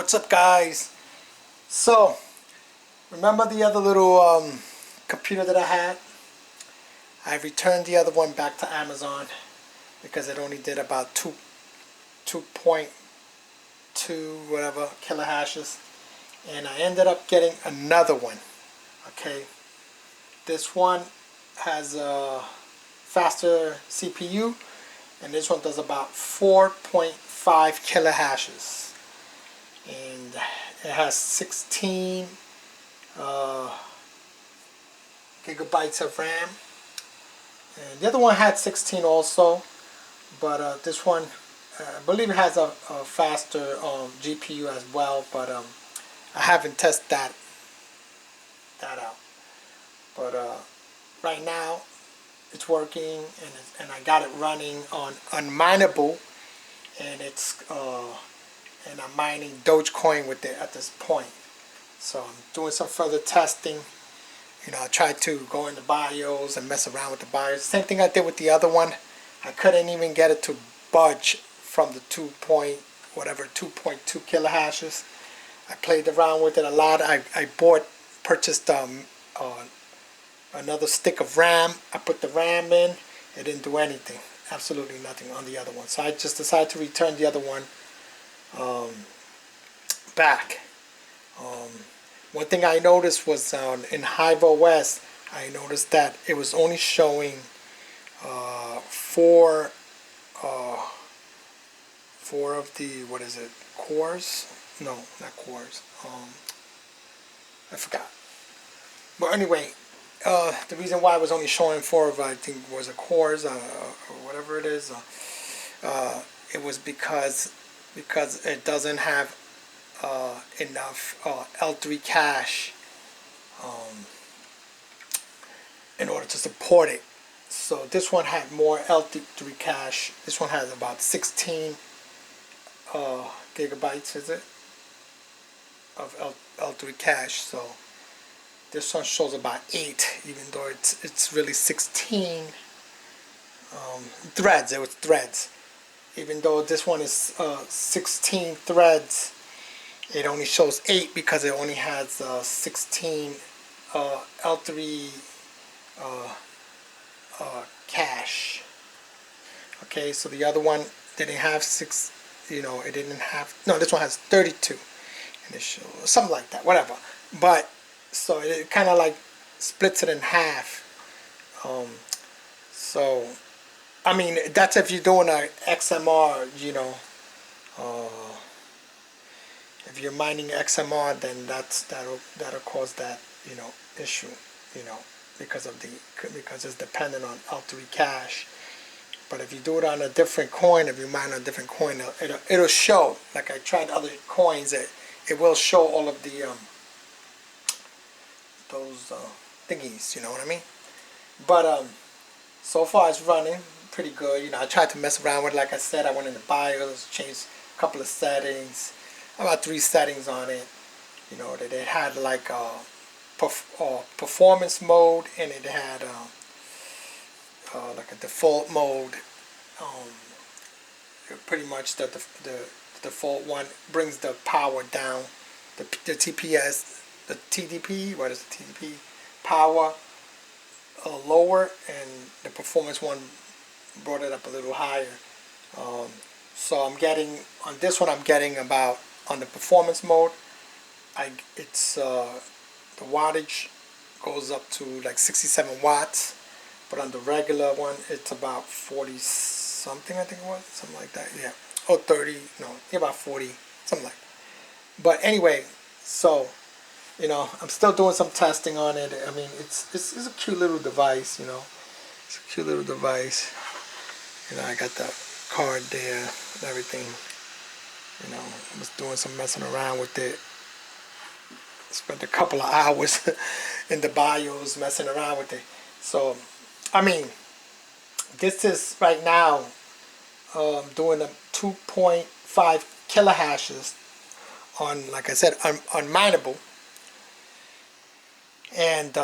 What's up, guys? So remember the other little computer that I had? I returned the other one back to Amazon because it only did about 2.2 whatever kilohashes, and I ended up getting another one. Okay, this one has a faster CPU, and this one does about 4.5 kilohashes, and it has 16 gigabytes of RAM. And the other one had 16 also, but this one, I believe it has a faster GPU as well, but I haven't tested that out. But right now it's working, and I got it running on unminable, and it's and I'm mining Dogecoin with it at this point. So I'm doing some further testing. You know, I tried to go into BIOS and mess around with the BIOS. Same thing I did with the other one. I couldn't even get it to budge from the 2.2 kilohashes. I played around with it a lot. I purchased another stick of RAM. I put the RAM in. It didn't do anything. Absolutely nothing on the other one. So I just decided to return the other one back. One thing I noticed was in Hive OS, I noticed that it was only showing four of the, what is it, cores? No, not cores. I forgot. But anyway, the reason why I was only showing four of, I think, was a cores or whatever it is. It was because it doesn't have enough L3 cache in order to support it. So this one had more L3 cache. This one has about 16 gigabytes, is it, of L3 cache. So this one shows about 8, even though it's really 16 threads. It was threads. Even though this one is 16 threads, it only shows 8 because it only has 16 L3 cache. Okay, so the other one didn't have 6. You know, it didn't have. No, this one has 32, and it shows something like that. Whatever. But so it kind of like splits it in half. So I mean, that's if you're doing a XMR, you know. If you're mining XMR, then that'll cause that, you know, issue, you know, because it's dependent on L3 cache. But if you do it on a different coin, if you mine on a different coin, it'll show. Like I tried other coins, it will show all of the those thingies. You know what I mean? But so far it's running pretty good. You know, I tried to mess around with it. Like I said, I went into BIOS, changed a couple of settings, about 3 settings on it. You know, that it had like performance mode, and it had like a default mode. Pretty much the default one brings the power down. The TPS, the TDP, what is the TDP? Power lower, and the performance one brought it up a little higher. So I'm getting, on this one, I'm getting about, on the performance mode, it's the wattage goes up to like 67 watts, but on the regular one it's about 40 something, I think it was, something like that. Yeah, or 30, no, about 40, something like that. But anyway, so you know, I'm still doing some testing on it. I mean, it's a cute little device, you know. It's a cute little device. You know, I got the card there and everything. You know, I was doing some messing around with it. Spent a couple of hours in the BIOS messing around with it. So, I mean, this is right now doing a 2.5 kilohashes on, like I said, on mineable. And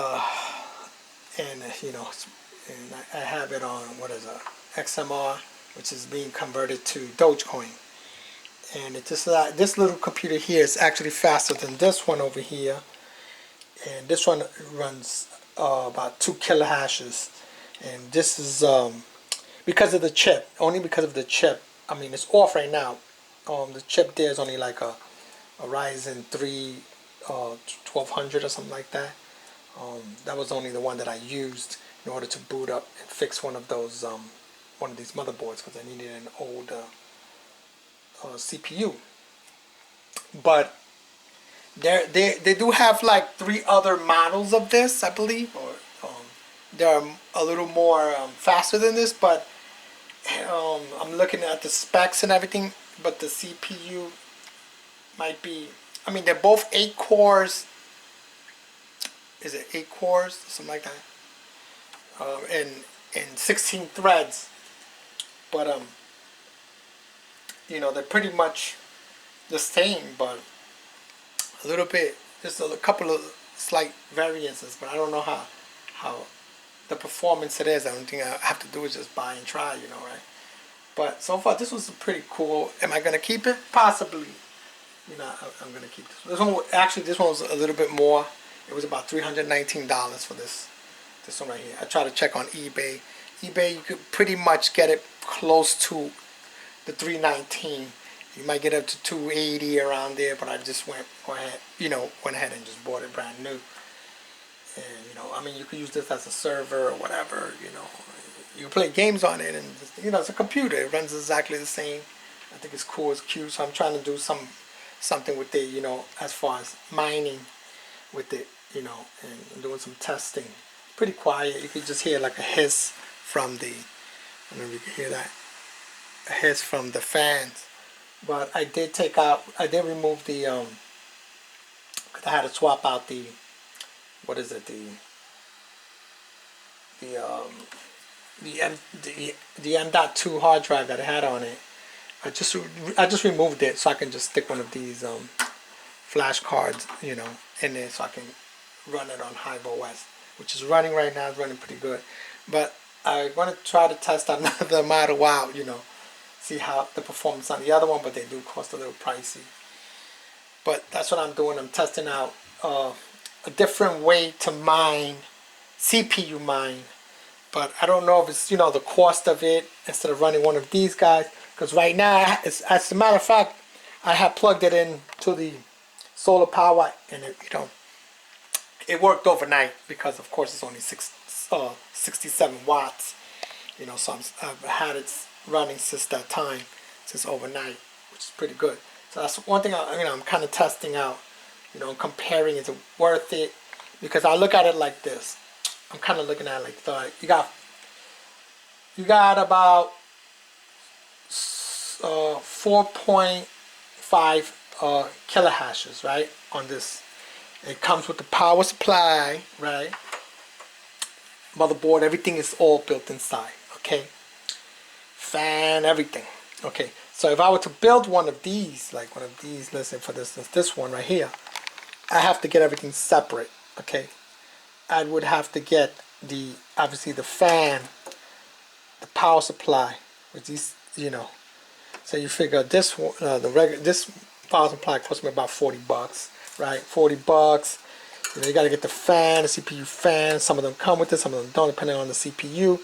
you know, and I have it on, what is it, XMR, which is being converted to Dogecoin. and it's just that this little computer here is actually faster than this one over here, and this one runs about 2 kilohashes, and this is because of the chip, only because of the chip. I mean, it's off right now. The chip there is only like a Ryzen 3 1200 or something like that. That was only the one that I used in order to boot up and fix one of those one of these motherboards, because I needed an old CPU. But they do have like 3 other models of this, I believe, or they're a little more faster than this. But I'm looking at the specs and everything, but the CPU might be, I mean, they're both 8 cores. Is it 8 cores, something like that, and 16 threads. But you know, they're pretty much the same, but a little bit, just a couple of slight variances. But I don't know how the performance it is. I don't think I have to do is just buy and try, you know, right? But so far, this was pretty cool. Am I gonna keep it? Possibly. You know, I'm gonna keep this. This one, actually, this one was a little bit more. It was about $319 for this one right here. I tried to check on eBay. eBay, you could pretty much get it close to the $319. You might get up to $280 around there, but I just went ahead and just bought it brand new. And you know, I mean, you could use this as a server or whatever. You know, you play games on it, and just, you know, it's a computer. It runs exactly the same. I think it's cool, it's cute. So I'm trying to do something with it, you know, as far as mining with it, you know, and doing some testing. Pretty quiet. You could just hear like a hiss from the, I don't know if you can hear that, a hiss from the fans. But I did remove the, because I had to swap out the, what is it, the M.2 hard drive that I had on it. I just removed it so I can just stick one of these flash cards, you know, in there, so I can run it on Hive OS, which is running right now. It's running pretty good. But I want to try to test another model out, you know, see how the performance on the other one, but they do cost a little pricey. But that's what I'm doing. I'm testing out a different way to mine, CPU mine. But I don't know if it's, you know, the cost of it instead of running one of these guys. Because right now, as a matter of fact, I have plugged it in to the solar power, and it, you know, it worked overnight, because of course it's only 67 watts. You know, so I've had it running since that time, since overnight, which is pretty good. So that's one thing I'm kind of testing out. You know, comparing, is it worth it? Because I look at it like this. I'm kind of looking at it like you got about 4.5 kilohashes, right, on this. It comes with the power supply, right, motherboard, everything is all built inside, okay, fan, everything, okay. So if I were to build one of these, like one of these, let's say for instance this one right here, I have to get everything separate, okay. I would have to get obviously the fan, the power supply, with these, you know. So you figure this one, this power supply cost me about $40, right? $40. You know, you got to get the fan, the CPU fan. Some of them come with it, some of them don't, depending on the CPU.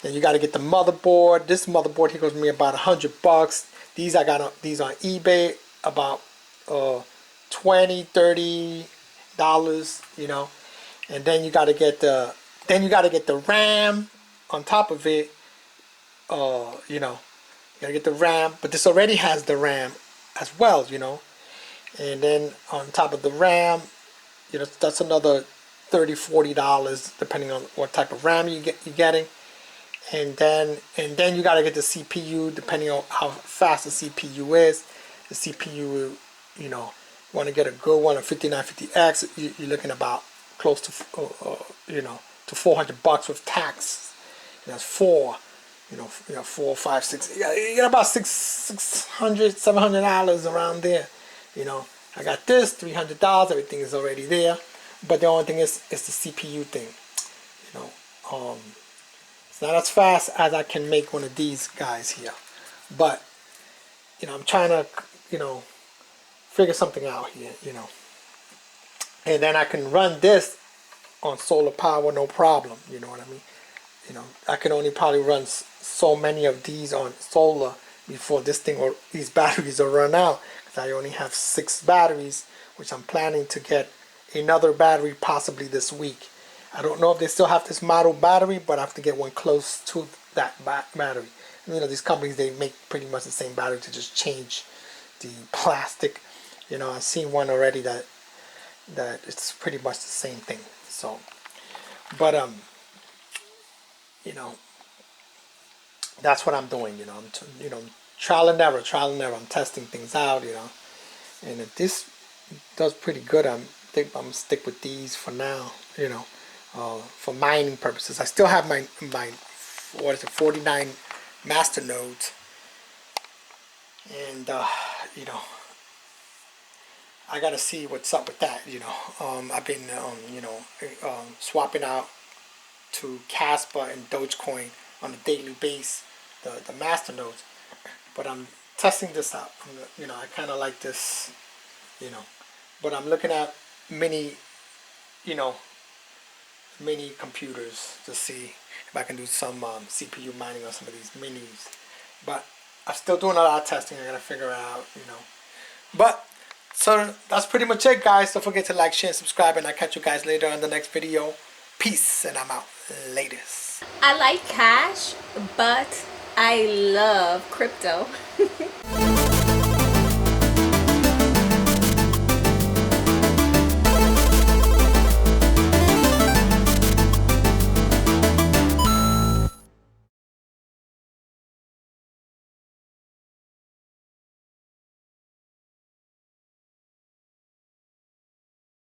Then you got to get the motherboard. This motherboard here cost me about $100. These I got these on eBay about $20, $30. You know. And then you got to get the RAM on top of it. You know, you got to get the RAM, but this already has the RAM as well, you know. And then on top of the RAM, you know, that's another $30, $40 depending on what type of RAM you're getting. And then you got to get the CPU depending on how fast the CPU is. The CPU, you know, want to get a good one, a 5950X, you're looking about close to you know, to $400 with tax. And that's four, you know, 4, 5, 6. You get about $600, $700 around there. You know, I got this $300. Everything is already there, but the only thing is the CPU thing. You know, it's not as fast as I can make one of these guys here, but you know, I'm trying to figure something out here, and then I can run this on solar power, no problem. You know what I mean? I can only probably run so many of these on solar before these batteries will run out, because I only have 6 batteries, which I'm planning to get another battery possibly this week. I don't know if they still have this model battery, but I have to get one close to that battery. These companies, they make pretty much the same battery to just change the plastic. I've seen one already that it's pretty much the same thing. So, but that's what I'm doing. I'm trial and error. I'm testing things out. And if this does pretty good, I think I'm gonna stick with these for now. For mining purposes. I still have my 49 master nodes, and I gotta see what's up with that. I've been swapping out to Kaspa and Dogecoin on a daily basis, the master nodes, but I'm testing this out. I kind of like this, but I'm looking at mini computers to see if I can do some CPU mining on some of these minis. But I'm still doing a lot of testing. I gotta figure out, But so that's pretty much it, guys. Don't forget to like, share, and subscribe, and I'll catch you guys later on the next video. Peace, and I'm out. Latest. I like cash, but I love crypto.